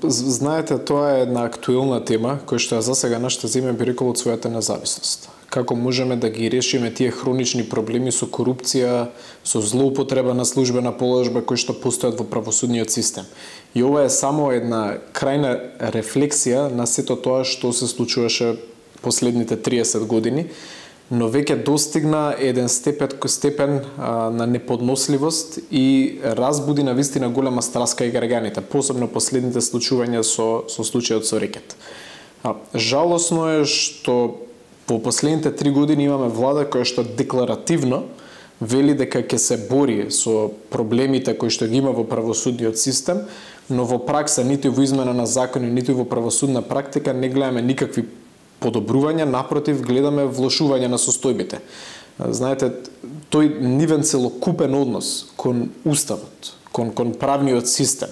Знаете, тоа е една актуелна тема која што за сега нашата земја би рекол од својата независност. Како можеме да ги решиме тие хронични проблеми со корупција, со злоупотреба на службена положба кои што постојат во правосудниот систем. И ова е само една крајна рефлексија на сето тоа што се случуваше последните 30 години, но веќе достигна еден степен на неподносливост и разбуди на вистина голема страска и граѓаните, посебно последните случувања со случајот со рекет. Жалосно е што во последните 3 години имаме влада која што декларативно вели дека ќе се бори со проблемите кои што ги има во правосудниот систем, но во пракса, ниту во измена на закони, ниту во правосудна практика не гледаме никакви подобрувања, напротив, гледаме влошување на состојбите. Знаете, тој нивен целокупен однос кон уставот, кон правниот систем,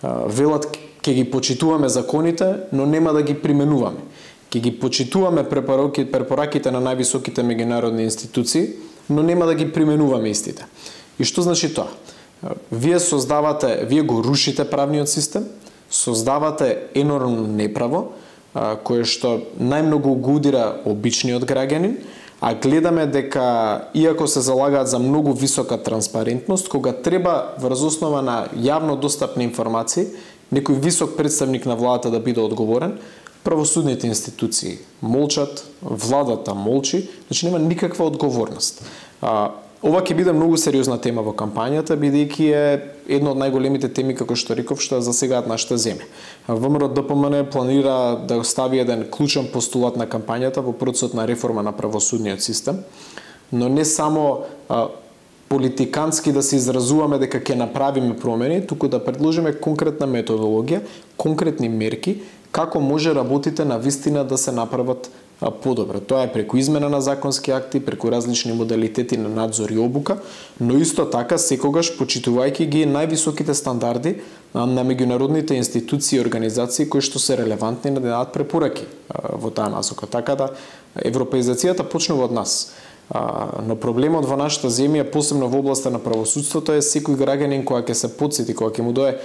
велат ќе ги почитуваме законите, но нема да ги применуваме. Ќе ги почитуваме препораките на највисоките меѓународни институции, но нема да ги применуваме истите. И што значи тоа? Вие го рушите правниот систем, создавате енормно неправо, кое што најмногу го удира обичниот граѓанин, а гледаме дека, иако се залагаат за многу висока транспарентност, кога треба врз основа на јавно достапни информации, некој висок представник на владата да биде одговорен, правосудните институции молчат, владата молчи, значи нема никаква одговорност. Ова ќе биде многу сериозна тема во кампањата, бидејќи е една од најголемите теми, како што реков, што засегаат нашата земја. ВМРО-ДПМН планира да стави еден клучен постулат на кампањата во процесот на реформа на правосудниот систем, но не само политикански да се изразуваме дека ќе направиме промени, туку да предложиме конкретна методологија, конкретни мерки, како може работите на вистина да се направат подобро. Тоа е преку измена на законски акти, преку различни модалитети на надзор и обука, но исто така секогаш почитувајќи ги највисоките стандарди на меѓународните институции и организации кои што се релевантни да дадат препораки во таа насока. Така да европеизацијата почнува од нас. Но проблемот во нашата земја, посебно во областа на правосудството, е секој граѓанин која ќе се потсети, кога ќе му дое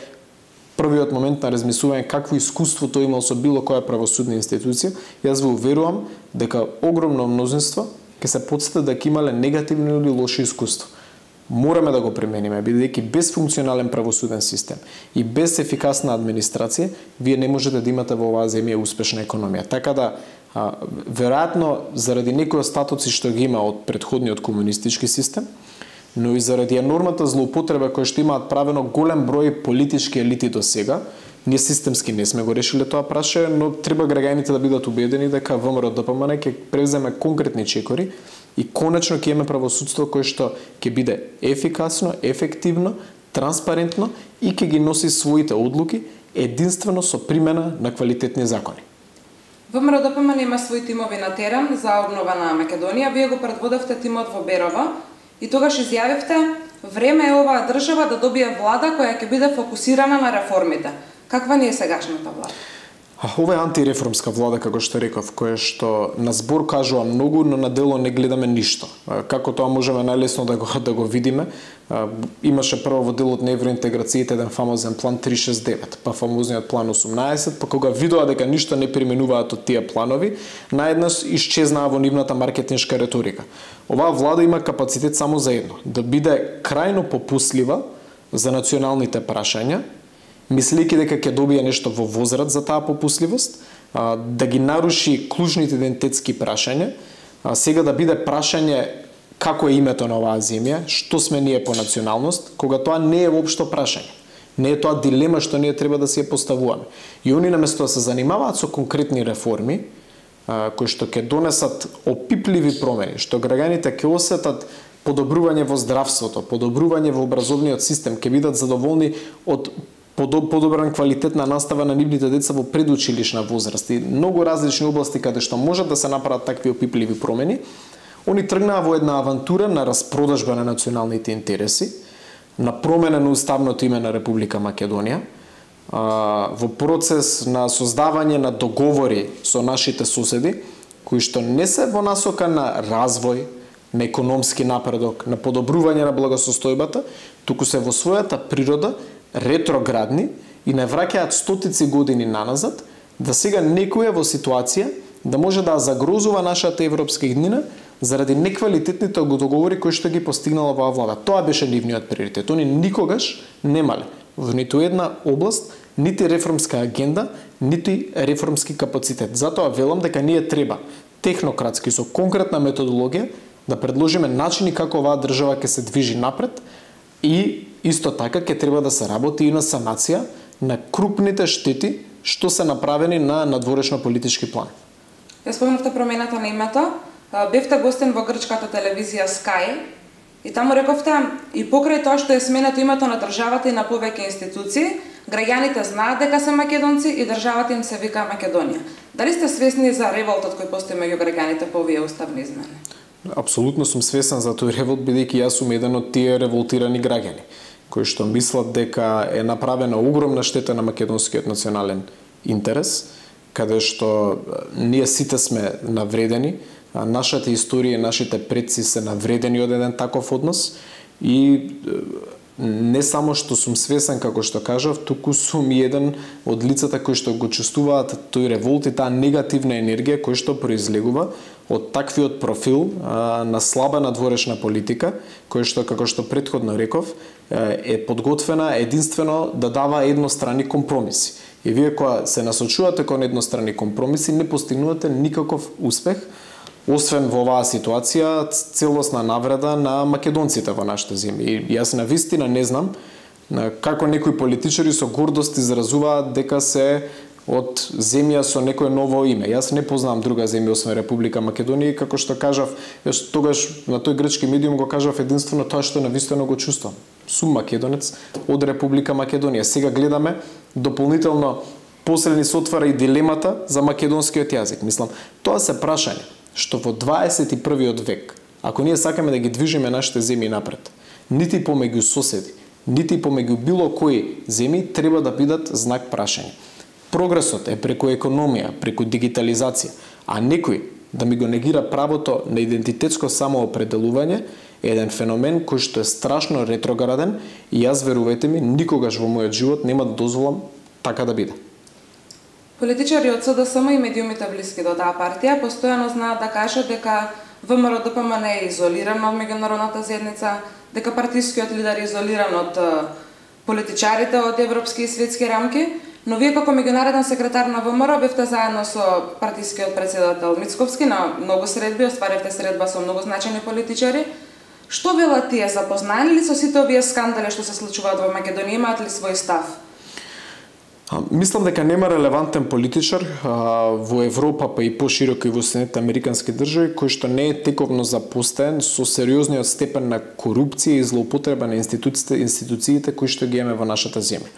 првиот момент на размислување какво искуство тој имал со било која правосудна институција, јас ве уверувам дека огромно мнозинство ќе се потсетат дека имале негативно или лошо искуство. Мораме да го премениме, бидејќи без функционален правосуден систем и без ефикасна администрација, вие не можете да имате во оваа земја успешна економија. Така да, веројатно, заради некои остатоци што ги има од претходниот комунистички систем, но и заради енормната злоупотреба која што имаат правено голем број политички елити до сега, ние системски не сме го решиле тоа прашање, но треба граѓаните да бидат убедени дека ВМРО-ДПМН ќе превземе конкретни чекори и конечно ќе имаме правосудство кое што ќе биде ефикасно, ефективно, транспарентно и ќе ги носи своите одлуки единствено со примена на квалитетни закони. ВМРО-ДПМН има свои тимови на терен за обнова на Македонија. Вие го предводевте тимот во Берова и тогаш изјавивте: време е оваа држава да добие влада која ќе биде фокусирана на реформите. Каква ни е сегашната влада? Ова е антиреформска влада, како што реков, која што на збор кажува многу, но на дело не гледаме ништо. Како тоа можеме најлесно да го видиме? Имаше прво во делот на евроинтеграцијата еден фамозен план 369, па фамозниот план 18, па кога видоа дека ништо не применуваат од тие планови, наеднаш исчезнаа во нивната маркетиншка реторика. Оваа влада има капацитет само за едно, да биде крајно попуслива за националните прашања, мислејќи дека ќе добие нешто во возврат за таа попусливост, да ги наруши клучните идентитетски прашања, сега да биде прашање како е името на оваа земја, што сме ние по националност, кога тоа не е воопшто прашање. Не е тоа дилема што ние треба да си ја поставуваме. И они наместо да се занимаваат со конкретни реформи, кои што ќе донесат опипливи промени, што граѓаните ќе осетат подобрување во здравството, подобрување во образовниот систем, ќе бидат задоволни од подобран квалитет на настава на нивните деца во предучилишна возраст и многу различни области каде што можат да се направат такви опипливи промени, они тргнаа во една авантура на распродажба на националните интереси, на промена на уставното име на Република Македонија, во процес на создавање на договори со нашите соседи, кои што не се во насока на развој, на економски напредок, на подобрување на благосостојбата, туку се во својата природа ретроградни и не враќаат стотици години наназад, да сега некој е во ситуација да може да загрозува нашата европска иднина заради неквалитетните договори кои што ги постигнала оваа влада. Тоа беше нивниот приоритет. Они никогаш немале во ниту една област нити реформска агенда, нити реформски капацитет. Затоа велам дека ние треба технократски со конкретна методологија да предложиме начини како оваа држава ќе се движи напред и исто така ќе треба да се работи и на санација на крупните штети што се направени на надворешно политички план. Ја спомнавте промената на името, бевте гостен во грчката телевизија Sky и таму рековте и покрај тоа што е сменето името на државата и на повеќе институции, граѓаните знаат дека се македонци и државата им се вика Македонија. Дали сте свесни за револтот кој постои меѓу граѓаните по овие уставни измени? Апсолутно сум свесен за тој револт, бидејќи јас сум еден од тие револтирани граѓани кои што мислат дека е направена огромна штета на македонскиот национален интерес, каде што ние сите сме навредени, нашата историја и нашите предци се навредени од еден таков однос и не само што сум свесен, како што кажав, туку сум и еден од лицата кои што го чувствуваат тој револт и таа негативна енергија кој што произлегува од таквиот профил на слаба надворешна политика, кој што, како што претходно реков, е подготвена единствено да дава еднострани компромиси. И вие кога се насочувате кон еднострани компромиси, не постигнувате никаков успех, освен во оваа ситуација целосна навреда на македонците во нашата земја. И јас навистина не знам како некои политичари со гордост изразуваат дека се од земја со некое ново име. Јас не познавам друга земја освен Република Македонија и како што кажав, јас тогаш на тој грчки медиум го кажав единствено тоа што навистина го чувствувам. Сум македонец од Република Македонија. Сега гледаме дополнително после ни се отвара и дилемата за македонскиот јазик. Мислам, тоа се прашање што во 21. век, ако ние сакаме да ги движиме нашите земји напред, нити помеѓу соседи, нити помеѓу било кои земји треба да бидат знак прашање. Прогресот е преку економија, преку дигитализација, а некој да ми го негира правото на идентитетско самоопределување е еден феномен кој што е страшно ретрограден и јас, верувајте ми, никогаш во мојот живот нема да дозволам така да биде. Политичари од СДСМ и медиумите блиски до таа партија постојано знаат да кажат дека ВМРО-ДПМН е изолиран од меѓународната заедница, дека партискиот лидер е изолиран од политичарите од европски и светски рамки, но вие како меѓународен секретар на ВМРО бевте заедно со партискиот председател Мицковски на многу средби, остваревте средба со многу значајни политичари. Што велат тие, запознаени ли со сите овие скандали што се случуваат во Македонија, имаат ли свој став? Мислам дека нема релевантен политичар во Европа, па и пошироко и во Соединетите американски држави, кој што не е тековно запустен со сериозниот степен на корупција и злоупотреба на институциите кои што ги имаме во нашата земја.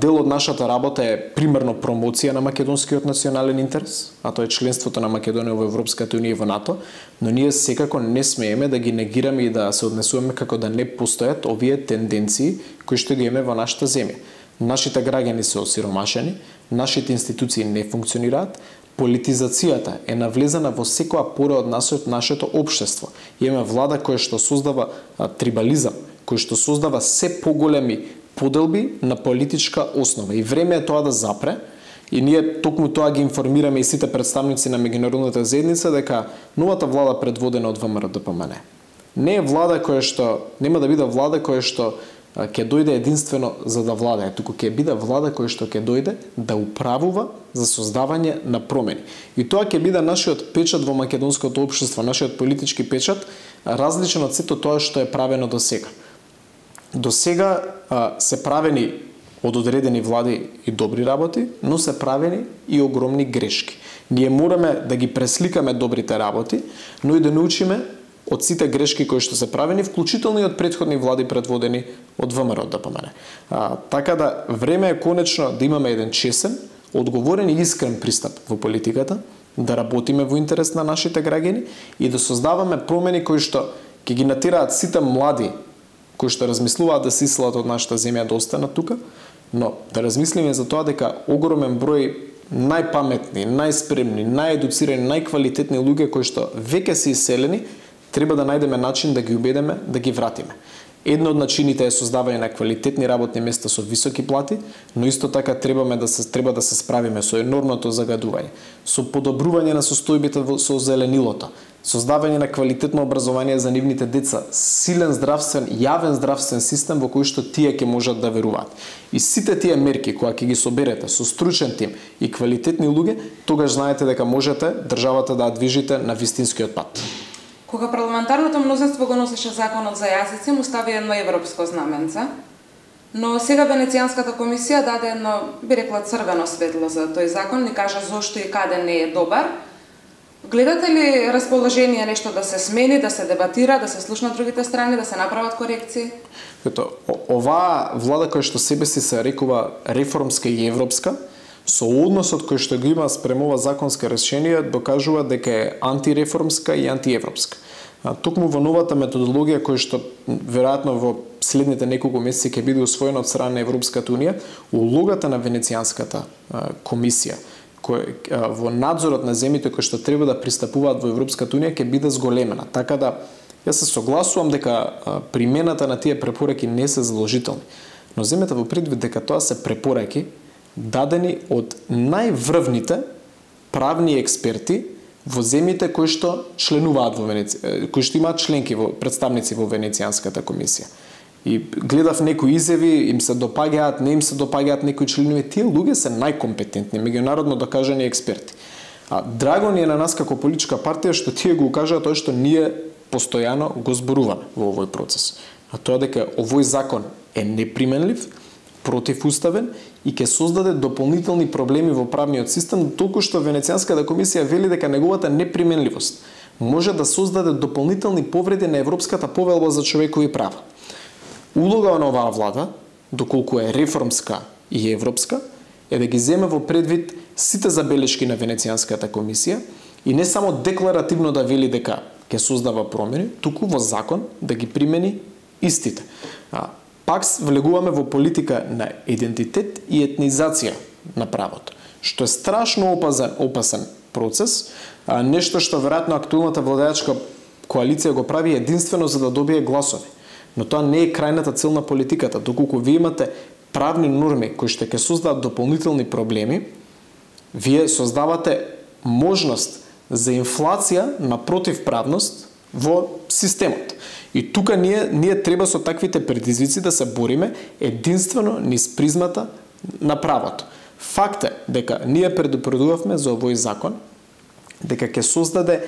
Дел од нашата работа е примерно промоција на македонскиот национален интерес, а тоа е членството на Македонија во Европската унија и во НАТО, но ние секако не смееме да ги негираме и да се однесуваме како да не постојат овие тенденции кои што ги имаме во нашата земја. Нашите граѓани се осиромашени, нашите институции не функционираат, политизацијата е навлезена во секоја пора од нашето општество. Имаме влада која што создава трибализам, кој што создава се поголеми поделби на политичка основа. И време е тоа да запре, и ние токму тоа ги информираме и сите представници на меѓународната заедница дека новата влада предводена од ВМРО-ДПМН не е влада која што нема да биде влада која што ќе дојде единствено за да владае, туку ќе биде влада која што ќе дојде да управува за создавање на промени. И тоа ќе биде нашиот печат во македонското општество, нашиот политички печат, различен од сето тоа што е правено до сега. До сега се правени од одредени влади и добри работи, но се правени и огромни грешки. Ние мораме да ги пресликаме добрите работи, но и да научиме од сите грешки кои што се правени, вклучително и од претходни влади предводени од ВМРО-ДПМН. Така да време е конечно да имаме еден чесен, одговорен и искрен пристап во политиката, да работиме во интерес на нашите граѓани и да создаваме промени кои што ќе ги натераат сите млади кои што размислуваат да се иселат од нашата земја да останат тука, но да размислиме за тоа дека огромен број најпаметни, најспремни, наједуцирани, најквалитетни луѓе кои што веќе се иселени, треба да најдеме начин да ги убедеме да ги вратиме. едно од начините е создавање на квалитетни работни места со високи плати, но исто така треба да се справиме со енормното загадување, со подобрување на состојбите со зеленилото, создавање на квалитетно образование за нивните деца, силен јавен здравствен систем во кој што тие ќе можат да веруваат. И сите тие мерки кои ќе ги соберете со стручен тим и квалитетни луѓе, тогаш знаете дека можете државата да ја движите на вистинскиот пат. Кога парламентарното мнозинство го носеше законот за јазици, му стави едно европско знаменце, но сега Венецијанската комисија даде едно, би рекла, црвено светло за тој закон, ни кажа зошто и каде не е добар. Гледате ли расположение нешто да се смени, да се дебатира, да се слушнат другите страни, да се направат корекции? Ето, оваа влада која што себе си се рекува реформска и европска, со односот кој што го има спрема ова законска решение, докажува дека е антиреформска и антиевропска. Токму во новата методологија која што веројатно во следните неколку месеци ќе биде усвоена од страна на Европската унија, улогата на Венецијанската комисија во надзорот на земјите кои што треба да пристапуваат во Европската унија ќе биде зголемена. Така да јас се согласувам дека примената на тие препораки не се задолжителни, но земете во предвид дека тоа се препораки дадени од најврвните правни експерти во земјите кои што членуваат во кои што имаат членки представници во Венецијанската комисија. И гледав некои изјави, им се допаѓаат, не им се допаѓаат некои членови, тие луѓе се најкомпетентни, меѓународно докажани експерти. Драго ни е на нас како политичка партија што тие го кажаат тоа што ние постојано го зборуваме во овој процес. А тоа дека овој закон е неприменлив, противуставен и ќе создаде дополнителни проблеми во правниот систем, толку што Венецијанската комисија вели дека неговата неприменливост може да создаде дополнителни повреди на Европската повелба за човекови права. Улога на оваа влада, доколку е реформска и европска, е да ги земе во предвид сите забелешки на Венецијанската комисија и не само декларативно да вели дека ќе создава промени, туку во закон да ги примени истите. Пак влегуваме во политика на идентитет и етнизација на правото, што е страшно опасен процес, нешто што веројатно актуелната владеачка коалиција го прави единствено за да добие гласови. Но тоа не е крајната цел на политиката. Доколку вие имате правни норми кои што ќе создадат дополнителни проблеми, вие создавате можност за инфлација на противправност во системот. И тука ние треба со таквите предизвици да се бориме единствено низ призмата на правото. Факт е дека ние предупредувавме за овој закон дека ќе создаде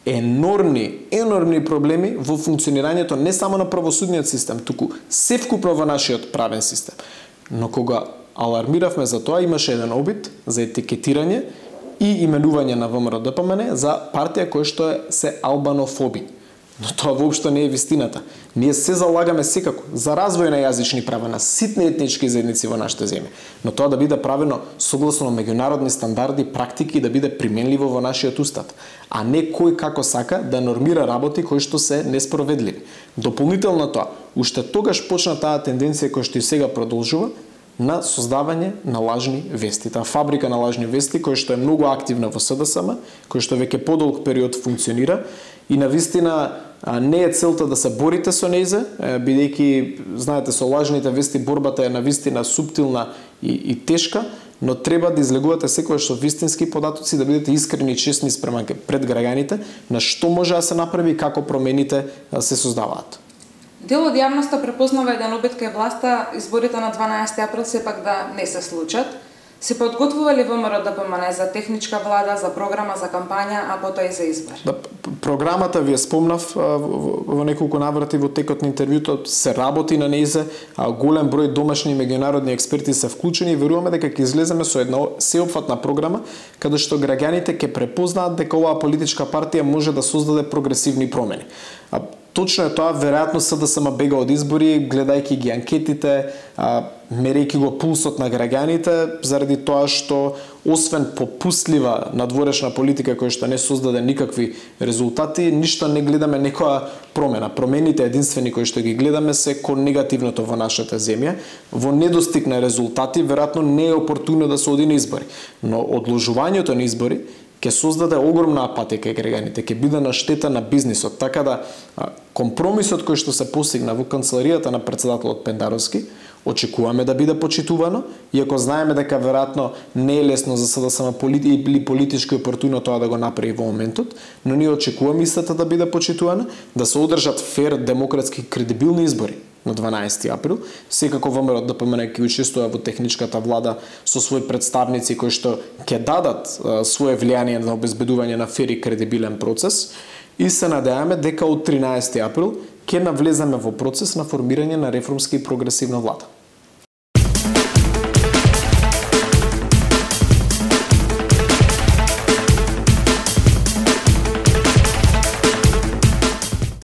енормни проблеми во функционирањето не само на правосудниот систем, туку севкупно во нашиот правен систем. Но кога алармиравме за тоа, имаше еден обид за етикетирање и именување на ВМРО-ДПМН за партија која што се албанофоби. Но тоа воопшто не е вистината. Ние се залагаме секако за развој на јазични права на ситни етнички заедници во нашата земја, но тоа да биде правено согласно меѓународни стандарди, практики и да биде применливо во нашиот устав, а не кој како сака да нормира работи кои што се неспроведливи. Дополнително тоа, уште тогаш почна таа тенденција која што и сега продолжува на создавање на лажни вести. Таа фабрика на лажни вести која што е многу активна во СДСМ, која што веќе подолг период функционира и навистина не е целта да се борите со нејзе, бидејќи знаете со лажните вести борбата е навистина суптилна и тешка, но треба да излегувате секогаш со вистински податоци, да бидете искрени и честни спрема пред граѓаните на што може да се направи и како промените се создаваат. Дел од јавноста препознава еден обид кај власта изборите на 12 април сепак да не се случат. Се подготвува ли ВМРО-ДПМН за техничка влада, за програма за кампања, а потоа и за избор? Да, програмата ви ја спомнав во неколку наврати во текот на интервјуто, се работи на нејзе, голем број домашни меѓународни експерти се вклучени и веруваме дека ќе излеземе со една сеопфатна програма каде што граѓаните ќе препознаат дека оваа политичка партија може да создаде прогресивни промени. Точно е тоа, веројатно СДСМ бега од избори, гледајќи ги анкетите, мерејќи го пулсот на граѓаните, заради тоа што освен попустлива надворешна политика која што не создаде никакви резултати, ништо не гледаме некоја промена. Промените единствени кои што ги гледаме се кон негативното во нашата земја, во недостиг на резултати, веројатно не е опортуно да се оди на избори. Но одложувањето на избори ќе создаде огромна апатија кај граѓаните, ќе биде на штета на бизнисот, така да компромисот кој што се постигна во канцеларијата на претседателот Пендаровски, очекуваме да биде почитувано, иако знаеме дека веројатно не е лесно за СДСМ или политички опортуно тоа да го направи во моментот, но ние очекуваме истата да биде почитувана, да се одржат фер, демократски, кредибилни избори на 12 април. Секако ВМРО ДПМН ќе учествува во техничката влада со своји представници кои што ќе дадат свое влијание на обезбедување на фер и кредибилен процес и се надеваме дека од 13 април ќе навлеземе во процес на формирање на реформска и прогресивна влада.